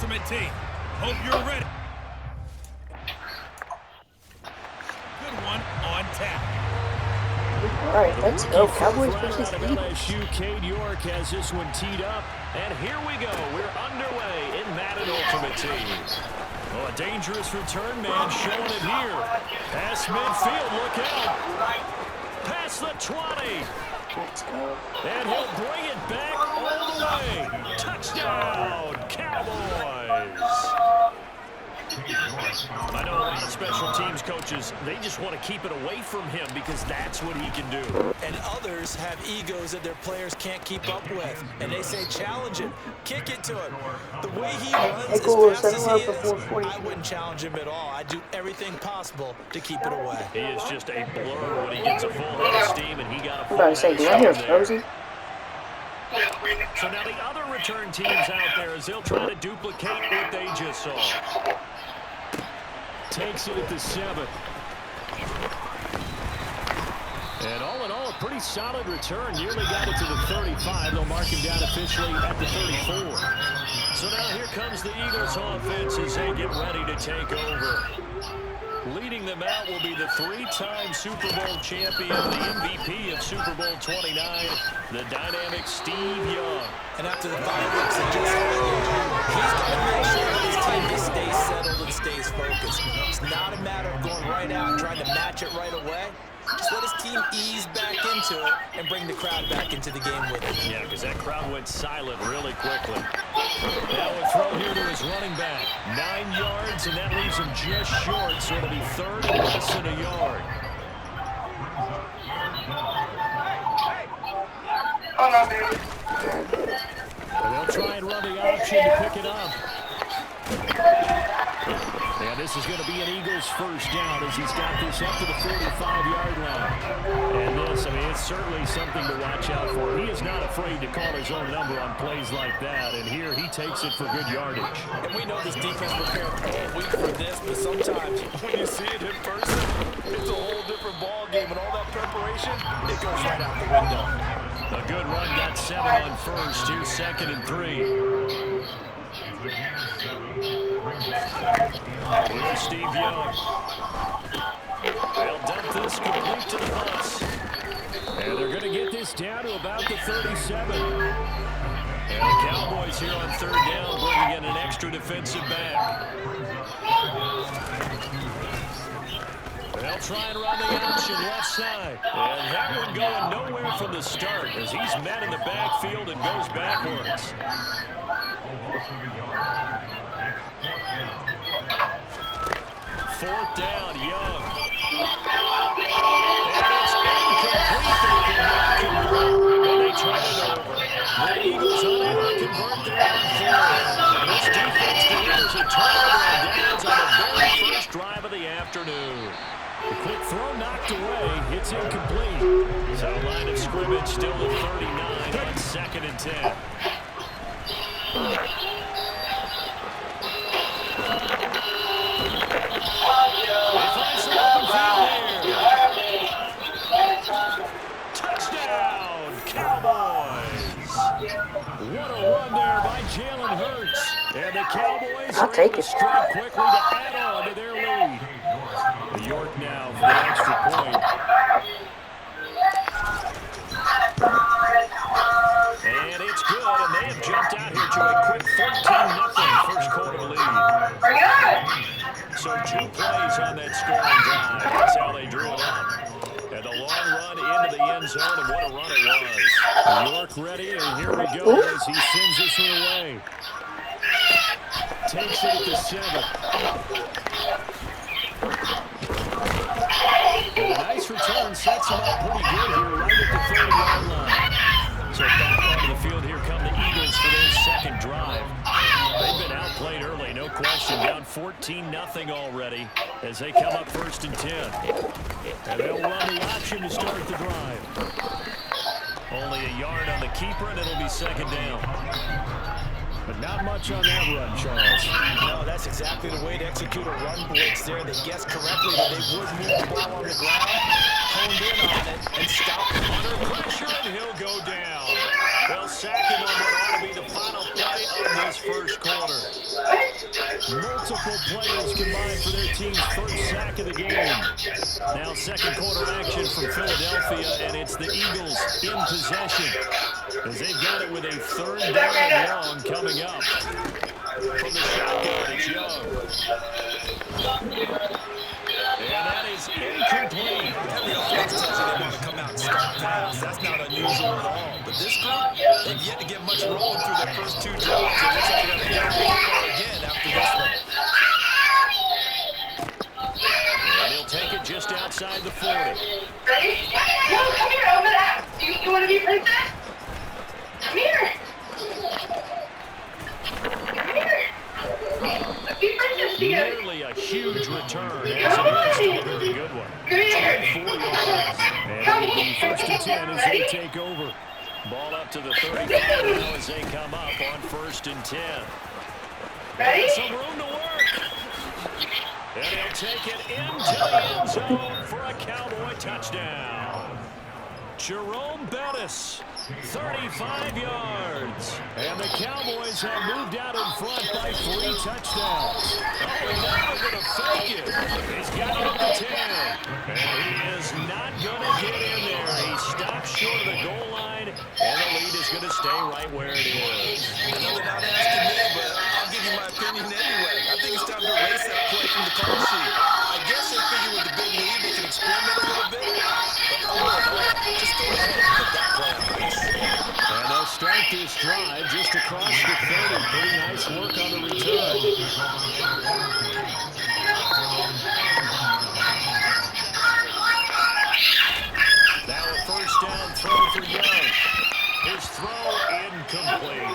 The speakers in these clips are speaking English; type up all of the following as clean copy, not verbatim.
Ultimate Team. Hope you're ready. Good one on tap. All right, let's go. Cowboys versus Eagles. LSU, Cade York has this one teed up. And here we go. We're underway in Madden Ultimate Team. Oh, a dangerous return man showing it here. Past midfield, look out. Past the 20. Let's go. And he'll bring it back all the way. Touchdown, Cowboys. I know a lot of special teams coaches, they just want to keep it away from him because that's what he can do. And others have egos that their players can't keep up with. And they say, challenge him, kick it to him. The way he runs as fast as he is, I wouldn't challenge him at all. I'd do everything possible to keep it away. He is just a blur when he gets a full head of steam, and he got a full I'm about to say, do I hear Frozen? So now the other return teams out there as they'll try to duplicate what they just saw. Takes it at the 7. And all in all, a pretty solid return. Nearly got it to the 35. They'll mark him down officially at the 34. So now here comes the Eagles offense as they get ready to take over. Leading them out will be the 3-time Super Bowl champion, the MVP of Super Bowl 29, the dynamic Steve Young. And after the 5 weeks of just he's got to make sure that his team just stays settled and stays focused. It's not a matter of going right out and trying to match it right away. Just let his team ease back into it and bring the crowd back into the game with him. Yeah, because that crowd went silent really quickly. Now a throw here to his running back. 9 yards, and that leaves him just short, so it'll be 3rd and less than a yard. And they'll try and run the option to pick it up. And this is going to be an Eagles first down as he's got this up to the 45-yard line. And this, I mean, it's certainly something to watch out for. He is not afraid to call his own number on plays like that. And here he takes it for good yardage. And we know this defense prepared all week for this, but sometimes when you see it in person, it's a whole different ball game. And all that preparation, it goes right out the window. A good run got 7 on first. Here's 2nd and 3. Here's Steve Young. They'll dump this complete to the bus. And they're going to get this down to about the 37. And the Cowboys here on 3rd down bringing in an extra defensive back. They'll try and run the option left side. And that one going nowhere from the start as he's met in the backfield and goes backwards. 4th down, Young. And it's incomplete. And they try it over. The Eagles unable to convert their own fourth. This defense delivers a turnover and downs on the very first drive of the afternoon. The quick throw knocked away. It's incomplete. So line of scrimmage still at 39 on 2nd and 10. Touchdown, Cowboys! What a run there by Jalen Hurts. And the Cowboys are able to strike quickly to add on to their lead. York now for the extra point. And it's good, and they have jumped out here to a quick 14-0 first quarter lead. So 2 plays on that scoring drive. That's how they drew it up. And the long run into the end zone, and what a run it was. York ready, and here we go as he sends this one away. Takes it at the 7. And a nice return sets him up pretty good here right at the 30-yard line. So back onto the field, here come the Eagles for their 2nd drive. They've been outplayed early, no question. Down 14-0 already as they come up 1st and 10. And they'll run the option to start the drive. Only a yard on the keeper, and it'll be 2nd down. But not much on that run, Charles. No, that's exactly the way to execute a run blitz there. They guessed correctly that they would move the ball on the ground, honed in on it, and stopped him under pressure, and he'll go down. They'll sack him on what ought to be the final play of this first quarter. Multiple players combined for their team's first sack of the game. Now second quarter action from Philadelphia, and it's the Eagles in possession as they've got it with a third down and long coming up. From the shotgun, it's Young. And that is incomplete. Every offense tells you they want to come out and start fast. That's not unusual at all. But this group, they've yet to get much rolling through their first two drives. It looks like they're going to get it again after this one. And he'll take it just outside the 40. Ready? No, come here, over that. You want to be princess? Come here. Come here. Let's be princess together. Nearly a huge return, as it is a very good one. Come here. 4 yards. And it'll be first and 10 as they take over. Ball up to the 35 now as they come up on first and 10. Ready? Some room to work. And he'll take it into the end zone for a Cowboy touchdown. Jerome Bettis, 35 yards. And the Cowboys have moved out in front by 3 touchdowns. Oh, now they're going to fake it. He's got it at the 10. And he is not going to get in there. He stops short of the goal line, and the lead is going to stay right where it is. I know they're not asking me, but I'll give you my opinion anyway. I think it's time to erase that play from the call sheet. I guess they figure with the big lead they can experiment a little bit. But just go ahead and put that play on ice. And they'll start this drive just across the 30. Pretty nice work on the return. Now a first down throw for Young. His throw incomplete.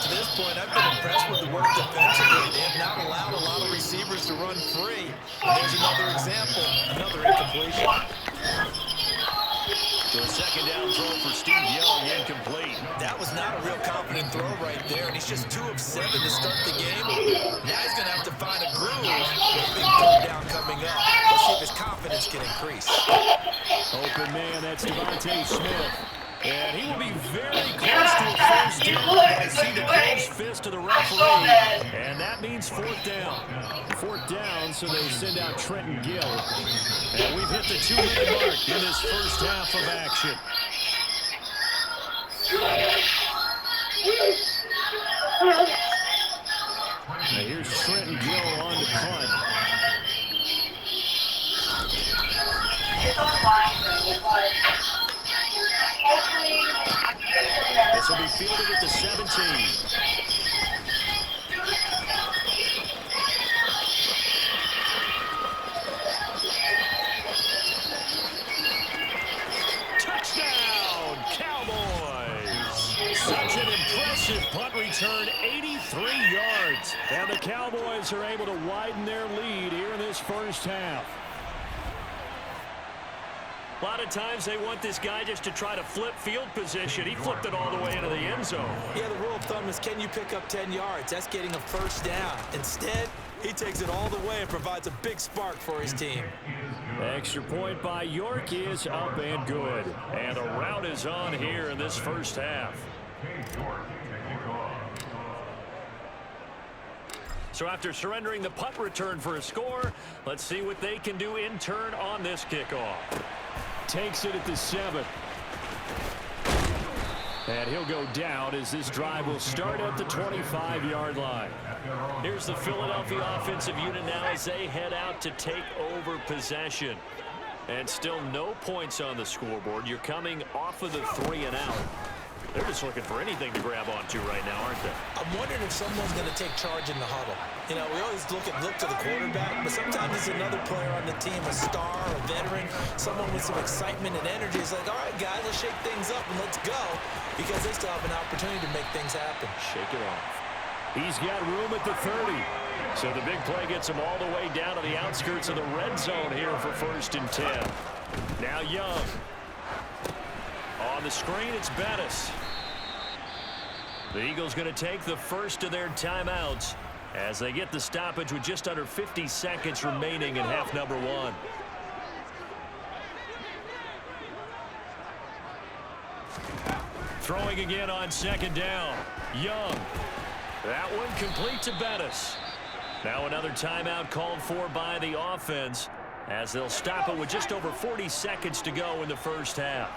To this point, I've been impressed with the work defensively. They have not allowed a lot of receivers to run free. And there's another example, another incompletion. So a second down throw for Steve Young, incomplete. That was not a real confident throw right there, and he's just 2 of 7 to start the game. Now he's going to have to find a groove with a big third down coming up. Let's see if his confidence can increase. Open man, that's Devontae Smith. And he will be very close to a first down. I see the closed fist of the referee. And that means 4th down. 4th down, so they send out Trenton Gill. And we've hit the 2-minute mark in this first half of action. Now here's Trenton Gill on the punt. This will be fielded at the 17. Touchdown, Cowboys! Such an impressive punt return, 83 yards. And the Cowboys are able to widen their lead here in this first half. A lot of times they want this guy just to try to flip field position. He flipped it all the way into the end zone. Yeah, the rule of thumb is, can you pick up 10 yards? That's getting a first down. Instead, he takes it all the way and provides a big spark for his team. Extra point by York is up and good. And the route is on here in this first half. So after surrendering the punt return for a score, let's see what they can do in turn on this kickoff. Takes it at the 7. And he'll go down as this drive will start at the 25-yard line. Here's the Philadelphia offensive unit now as they head out to take over possession. And still no points on the scoreboard. You're coming off of the 3 and out. They're just looking for anything to grab onto right now, aren't they? I'm wondering if someone's going to take charge in the huddle. You know, we always look to the quarterback, but sometimes it's another player on the team, a star, a veteran, someone with some excitement and energy. It's like, all right, guys, let's shake things up and let's go, because they still have an opportunity to make things happen. Shake it off. He's got room at the 30. So the big play gets him all the way down to the outskirts of the red zone here for first and 10. Now Young. On the screen, it's Bettis. The Eagles going to take the first of their timeouts as they get the stoppage with just under 50 seconds remaining in half number 1. Throwing again on second down. Young. That one complete to Bettis. Now another timeout called for by the offense as they'll stop it with just over 40 seconds to go in the first half.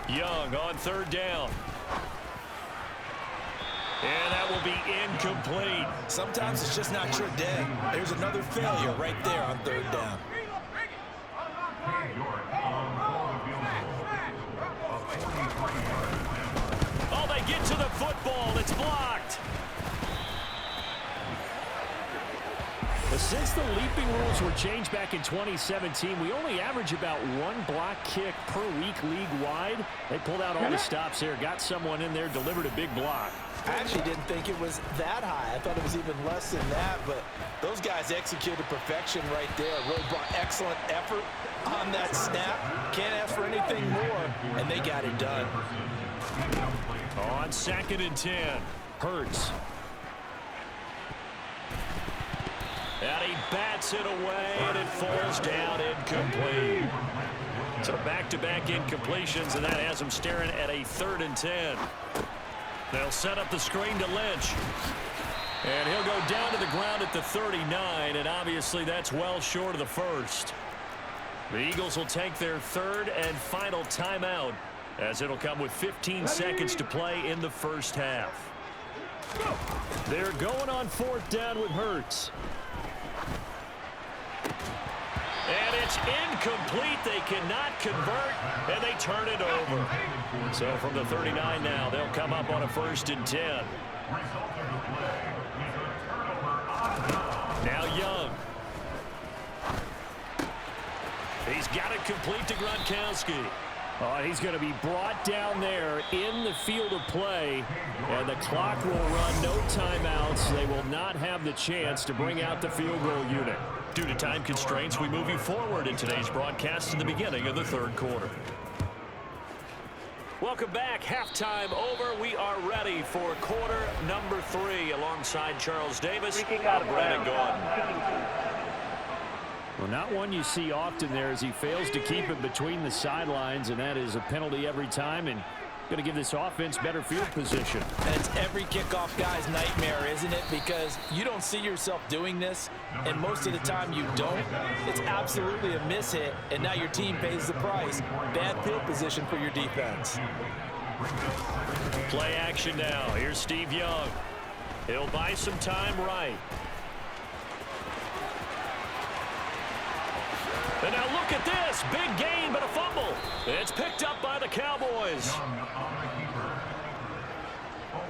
Young on third down. And that will be incomplete. Sometimes it's just not your day. There's another failure right there on third down. Oh, they get to the football. It's blocked. Since the leaping rules were changed back in 2017, we only average about one block kick per week league-wide. They pulled out all the stops there, got someone in there, delivered a big block. I actually didn't think it was that high. I thought it was even less than that, but those guys executed perfection right there. Really brought excellent effort on that snap. Can't ask for anything more, and they got it done. On 2nd and 10, Hurts. And he bats it away, and it falls down incomplete. So back-to-back incompletions, and that has him staring at a 3rd and 10. They'll set up the screen to Lynch. And he'll go down to the ground at the 39, and obviously that's well short of the first. The Eagles will take their 3rd and final timeout, as it'll come with 15 seconds to play in the first half. They're going on 4th down with Hurts. And it's incomplete. They cannot convert, and they turn it over. So from the 39 now, they'll come up on a 1st and 10. Now Young. He's got it complete to Gronkowski. Oh, he's going to be brought down there in the field of play, and the clock will run. No timeouts. They will not have the chance to bring out the field goal unit. Due to time constraints, we move you forward in today's broadcast to the beginning of the 3rd quarter. Welcome back. Halftime over. We are ready for quarter number 3 alongside Charles Davis and Brandon Gaudin. Well, not one you see often there as he fails to keep it between the sidelines, and that is a penalty every time, and going to give this offense better field position. And it's every kickoff guy's nightmare, isn't it? Because you don't see yourself doing this, and most of the time you don't. It's absolutely a mishit, and now your team pays the price. Bad field position for your defense. Play action now. Here's Steve Young. He'll buy some time right. And now look at this. Big gain, but a fumble. It's picked up by the Cowboys.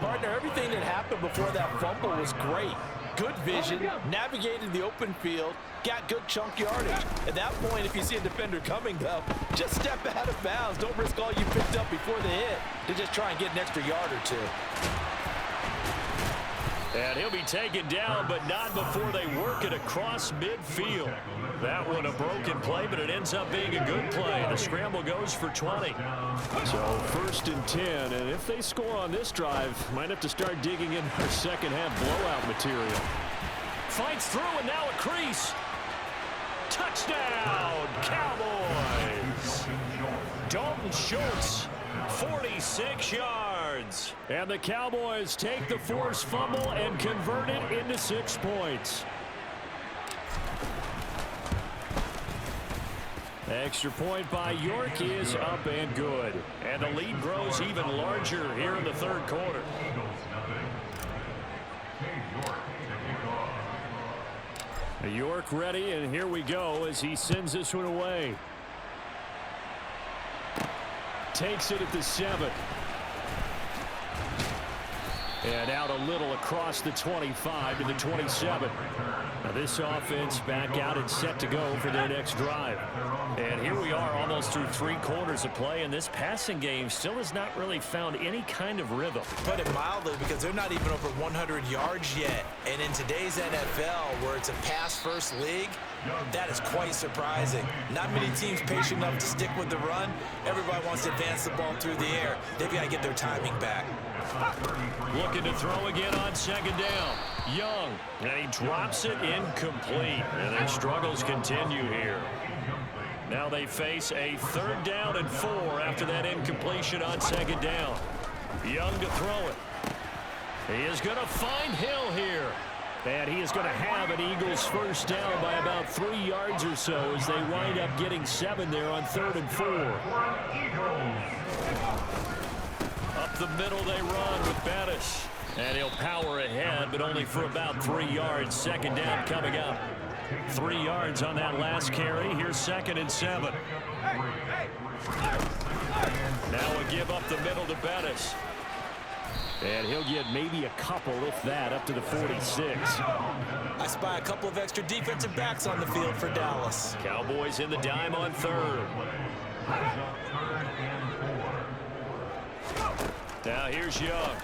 Partner, everything that happened before that fumble was great. Good vision, navigated the open field, got good chunk yardage. At that point, if you see a defender coming, though, just step out of bounds. Don't risk all you picked up before the hit to just try and get an extra yard or two. And he'll be taken down, but not before they work it across midfield. That one a broken play, but it ends up being a good play. The scramble goes for 20. So 1st and 10, and if they score on this drive, might have to start digging in their second half blowout material. Fights through, and now a crease. Touchdown, Cowboys! Dalton Schultz, 46 yards. And the Cowboys take the forced fumble and convert it into 6 points. Extra point by York is up and good. And the lead grows even larger here in the 3rd quarter. York ready, and here we go as he sends this one away. Takes it at the 7. And out a little across the 25 to the 27. Now this offense back out and set to go for their next drive. And here we are almost through 3 quarters of play, and this passing game still has not really found any kind of rhythm. Put it mildly, because they're not even over 100 yards yet. And in today's NFL, where it's a pass-first league, that is quite surprising. Not many teams patient enough to stick with the run. Everybody wants to advance the ball through the air. They've got to get their timing back. Looking to throw again on 2nd down. Young, and he drops it incomplete. And their struggles continue here. Now they face a 3rd down and 4 after that incompletion on 2nd down. Young to throw it. He is going to find Hill here. And he is going to have an Eagles first down by about 3 yards or so as they wind up getting 7 there on 3rd and 4. Up the middle they run with Bettis. And he'll power ahead, but only for about 3 yards. 2nd down coming up. 3 yards on that last carry. Here's 2nd and 7. Now a give up the middle to Bettis. And he'll get maybe a couple, if that, up to the 46. I spy a couple of extra defensive backs on the field for Dallas. Cowboys in the dime on 3rd. Now here's Young.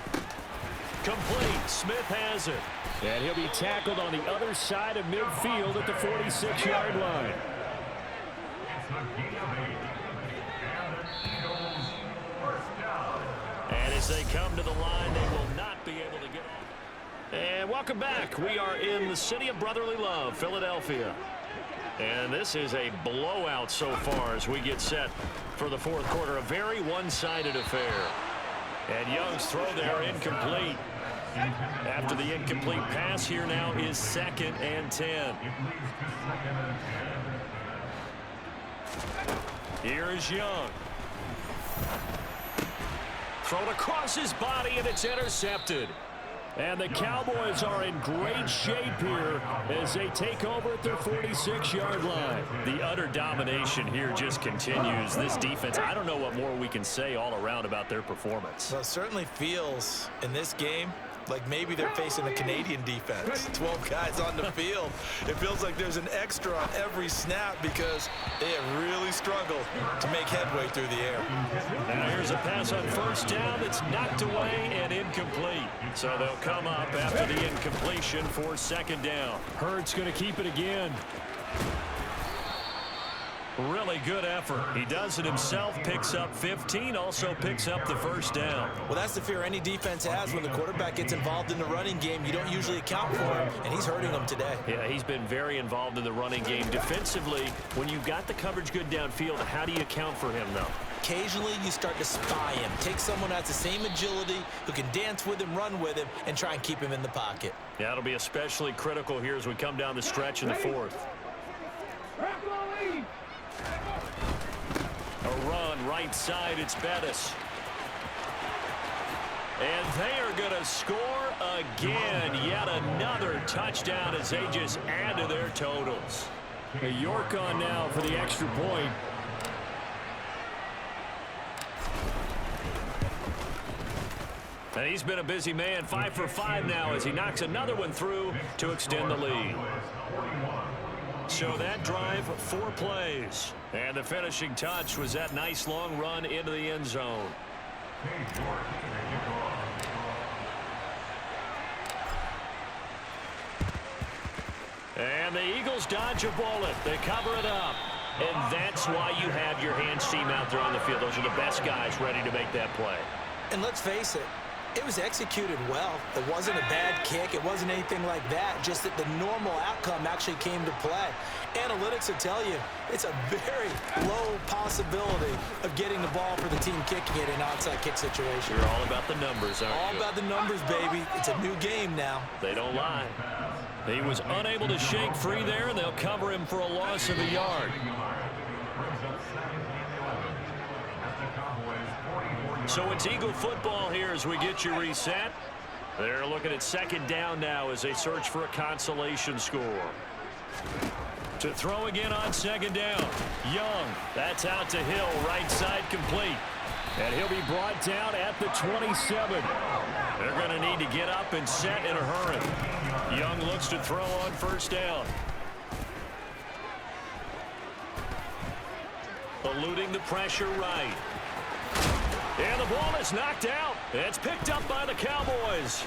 Complete. Smith has it. And he'll be tackled on the other side of midfield at the 46-yard line. And as they come to the line, they will not be able to get off. And welcome back. We are in the city of brotherly love, Philadelphia. And this is a blowout so far as we get set for the 4th quarter. A very one-sided affair. And Young's throw there incomplete. After the incomplete pass, here now is 2nd and 10. Here is Young. Thrown across his body, and it's intercepted. And the Cowboys are in great shape here as they take over at their 46-yard line. The utter domination here just continues. This defense, I don't know what more we can say all around about their performance. Well, it certainly feels in this game like maybe they're facing a Canadian defense. 12 guys on the field. It feels like there's an extra on every snap because they have really struggled to make headway through the air. Now here's a pass on 1st down that's knocked away and incomplete. So they'll come up after the incompletion for 2nd down. Hurts going to keep it again. Really good effort. He does it himself, picks up 15, also picks up the 1st down. Well, that's the fear any defense has when the quarterback gets involved in the running game. You don't usually account for him, and he's hurting them today. Yeah, he's been very involved in the running game. Defensively, when you've got the coverage good downfield, how do you account for him, though? Occasionally, you start to spy him. Take someone who has the same agility, who can dance with him, run with him, and try and keep him in the pocket. Yeah, it'll be especially critical here as we come down the stretch in the 4th. A run right side, it's Bettis. And they are going to score again. Yet another touchdown as they just add to their totals. York on now for the extra point. And he's been a busy man, 5 for 5 now as he knocks another one through to extend the lead. So that drive, 4 plays. And the finishing touch was that nice long run into the end zone. And the Eagles dodge a bullet. They cover it up. And that's why you have your hands team out there on the field. Those are the best guys ready to make that play. And let's face it, it was executed well. It wasn't a bad kick. It wasn't anything like that. Just that the normal outcome actually came to play. Analytics will tell you it's a very low possibility of getting the ball for the team kicking it in an onside kick situation. You're all about the numbers, aren't you? All about the numbers, baby. It's a new game now. They don't lie. He was unable to shake free there, and they'll cover him for a loss of a yard. So it's Eagle football here as we get you reset. They're looking at 2nd down now as they search for a consolation score. To throw again on 2nd down. Young, that's out to Hill, right side complete. And he'll be brought down at the 27. They're going to need to get up and set in a hurry. Young looks to throw on 1st down. Eluding the pressure right. And the ball is knocked out. It's picked up by the Cowboys.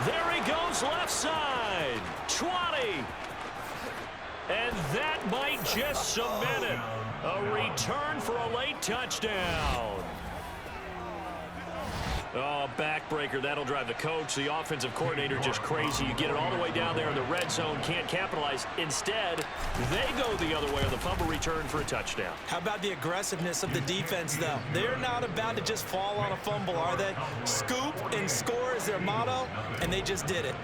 There he goes left side. 20. And that might just cement it. A return for a late touchdown. Oh, Oh, backbreaker. That'll drive the coach, the offensive coordinator, just crazy. You get it all the way down there in the red zone, can't capitalize. Instead, they go the other way on the fumble return for a touchdown. How about the aggressiveness of the defense, though? They're not about to just fall on a fumble, are they? Scoop and score is their motto, and they just did it.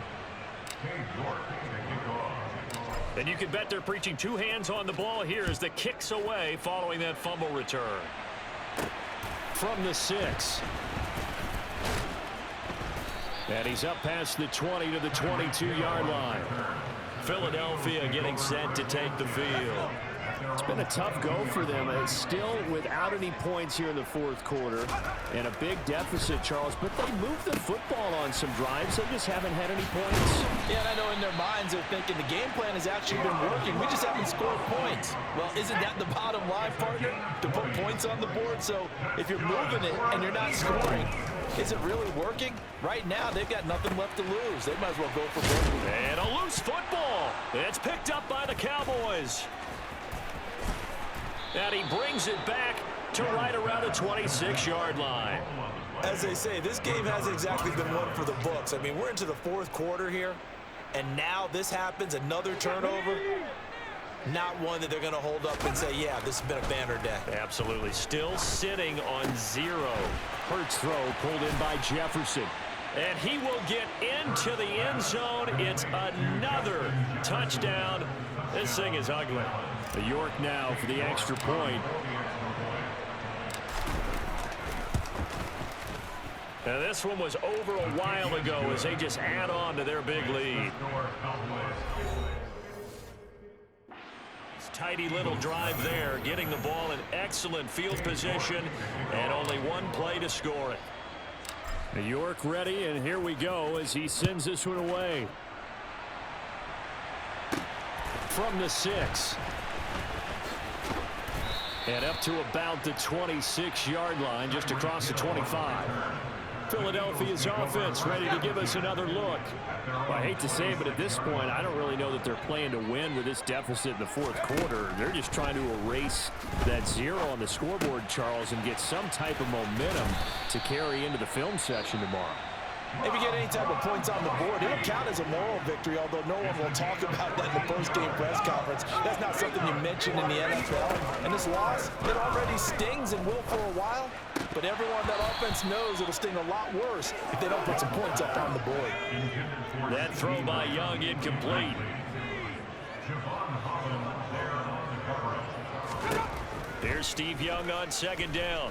And you can bet they're preaching two hands on the ball here as the kick's away following that fumble return. From the 6. And he's up past the 20 to the 22-yard line. Philadelphia getting set to take the field. It's been a tough go for them. It's still without any points here in the fourth quarter and a big deficit, Charles. But they moved the football on some drives. They just haven't had any points. Yeah, and I know in their minds they're thinking the game plan has actually been working. We just haven't scored points. Well, isn't that the bottom line, partner? To put points on the board? So if you're moving it and you're not scoring, is it really working? Right now, they've got nothing left to lose. They might as well go for broke. And a loose football. It's picked up by the Cowboys. And he brings it back to right around the 26-yard line. As they say, this game hasn't exactly been one for the books. I mean, we're into the fourth quarter here, and now this happens, another turnover. Not one that they're going to hold up and say, yeah, this has been a banner day. Absolutely. Still sitting on 0. Hurts throw pulled in by Jefferson. And he will get into the end zone. It's another touchdown. This thing is ugly. The York now for the extra point. And this one was over a while ago as they just add on to their big lead. Tidy little drive there, getting the ball in excellent field position, and only one play to score it. New York ready, and here we go as he sends this one away. From the 6. And up to about the 26-yard line, just across the 25. Philadelphia's offense ready to give us another look. Well, I hate to say it, but at this point, I don't really know that they're playing to win with this deficit in the fourth quarter. They're just trying to erase that 0 on the scoreboard, Charles, and get some type of momentum to carry into the film session tomorrow. If you get any type of points on the board, it'll count as a moral victory, although no one will talk about that in the post-game press conference. That's not something you mention in the NFL. And this loss, it already stings and will for a while, but everyone on that offense knows it'll sting a lot worse if they don't put some points up on the board. That throw by Young incomplete. Here's Steve Young on second down.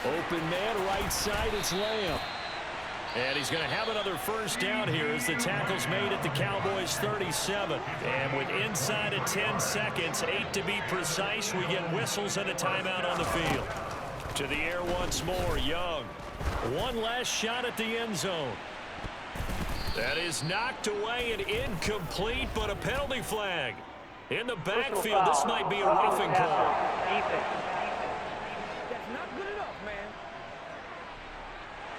Open man, right side, it's Lamb. And he's going to have another first down here as the tackle's made at the Cowboys' 37. And with inside of 10 seconds, 8 to be precise, we get whistles and a timeout on the field. To the air once more, Young. One last shot at the end zone. That is knocked away and incomplete, but a penalty flag. In the backfield, this might be a roughing call.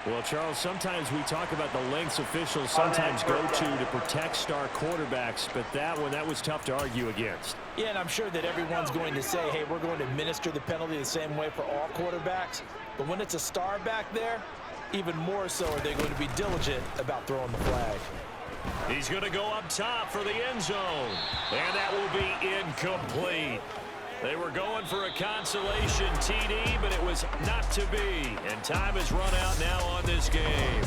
Well, Charles, sometimes we talk about the lengths officials sometimes go to protect star quarterbacks, but that was tough to argue against. Yeah, and I'm sure that everyone's going to say, hey, we're going to administer the penalty the same way for all quarterbacks. But when it's a star back there, even more so are they going to be diligent about throwing the flag. He's going to go up top for the end zone. And that will be incomplete. They were going for a consolation TD, but it was not to be. And time has run out now on this game.